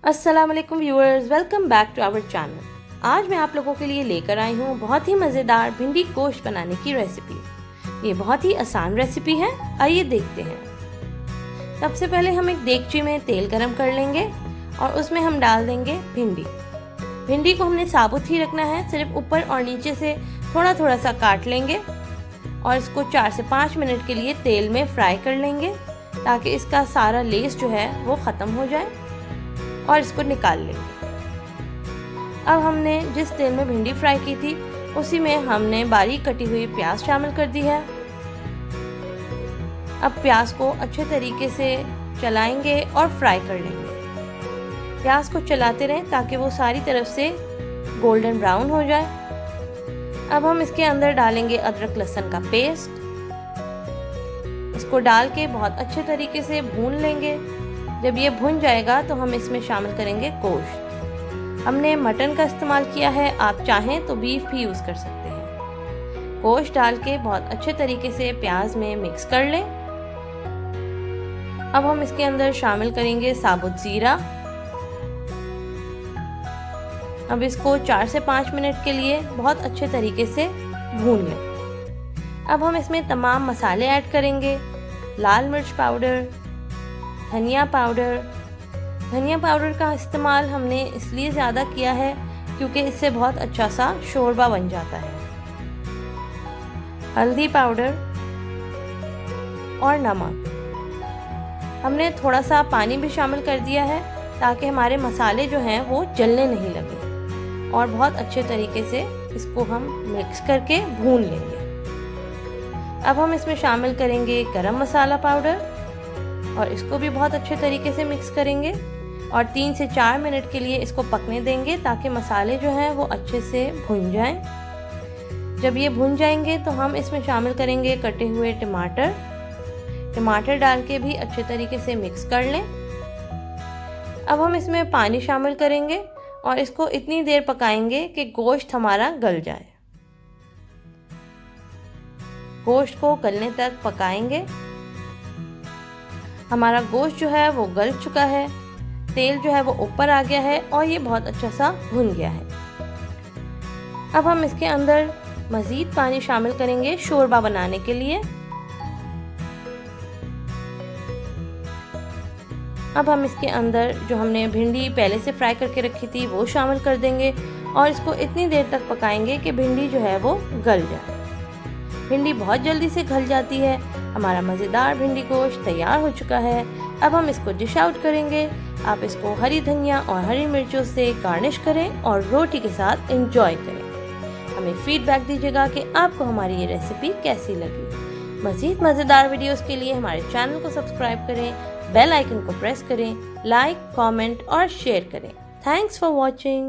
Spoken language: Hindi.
अस्सलाम वालेकुम viewers, welcome back to our channel. आज मैं आप लोगों के लिए लेकर आई हूँ बहुत ही मज़ेदार भिंडी गोश्त बनाने की रेसिपी। ये बहुत ही आसान रेसिपी है, आइए देखते हैं। सबसे पहले हम एक देगची में तेल गरम कर लेंगे और उसमें हम डाल देंगे भिंडी। भिंडी को हमने साबुत ही रखना है, सिर्फ ऊपर और नीचे से थोड़ा थोड़ा सा काट लेंगे और इसको 4 से 5 मिनट के लिए तेल में फ्राई कर लेंगे ताकि इसका सारा लेस जो है वो ख़त्म हो जाए और इसको निकाल लेंगे। अब हमने जिस तेल में भिंडी फ्राई की थी उसी में हमने बारीक कटी हुई प्याज शामिल कर दी है। अब प्याज को अच्छे तरीके से चलाएंगे और फ्राई कर लेंगे। प्याज को चलाते रहें ताकि वो सारी तरफ से गोल्डन ब्राउन हो जाए। अब हम इसके अंदर डालेंगे अदरक लहसुन का पेस्ट। इसको डाल के बहुत अच्छे तरीके से भून लेंगे। जब ये भुन जाएगा तो हम इसमें शामिल करेंगे गोश्त। हमने मटन का इस्तेमाल किया है, आप चाहें तो बीफ भी यूज़ कर सकते हैं। गोश्त डाल के बहुत अच्छे तरीके से प्याज में मिक्स कर लें। अब हम इसके अंदर शामिल करेंगे साबुत ज़ीरा। अब इसको 4 से 5 मिनट के लिए बहुत अच्छे तरीके से भून लें। अब हम इसमें तमाम मसाले ऐड करेंगे। लाल मिर्च पाउडर, धनिया पाउडर का इस्तेमाल हमने इसलिए ज़्यादा किया है क्योंकि इससे बहुत अच्छा सा शोरबा बन जाता है। हल्दी पाउडर और नमक। हमने थोड़ा सा पानी भी शामिल कर दिया है ताकि हमारे मसाले जो हैं वो जलने नहीं लगे और बहुत अच्छे तरीके से इसको हम मिक्स करके भून लेंगे। अब हम इसमें शामिल करेंगे गरम मसाला पाउडर और इसको भी बहुत अच्छे तरीके से मिक्स करेंगे और 3 से 4 मिनट के लिए इसको पकने देंगे ताकि मसाले जो हैं वो अच्छे से भुन जाएं। जब ये भुन जाएंगे तो हम इसमें शामिल करेंगे कटे हुए टमाटर डाल के भी अच्छे तरीके से मिक्स कर लें। अब हम इसमें पानी शामिल करेंगे और इसको इतनी देर पकाएंगे कि गोश्त हमारा गल जाए। गोश्त को गलने तक पकाएंगे। हमारा गोश्त जो है वो गल चुका है, तेल जो है वो ऊपर आ गया है और ये बहुत अच्छा सा भुन गया है। अब हम इसके अंदर मज़ीद पानी शामिल करेंगे शोरबा बनाने के लिए। अब हम इसके अंदर जो हमने भिंडी पहले से फ्राई करके रखी थी वो शामिल कर देंगे और इसको इतनी देर तक पकाएंगे कि भिंडी जो है वो गल जाए। भिंडी बहुत जल्दी से गल जाती है। हमारा मज़ेदार भिंडी गोश्त तैयार हो चुका है। अब हम इसको डिश आउट करेंगे। आप इसको हरी धनिया और हरी मिर्चों से गार्निश करें और रोटी के साथ एंजॉय करें। हमें फीडबैक दीजिएगा कि आपको हमारी ये रेसिपी कैसी लगी। मज़ीद मज़ेदार वीडियोस के लिए हमारे चैनल को सब्सक्राइब करें, बेल आइकन को प्रेस करें, लाइक, कमेंट और शेयर करें। Thanks for watching.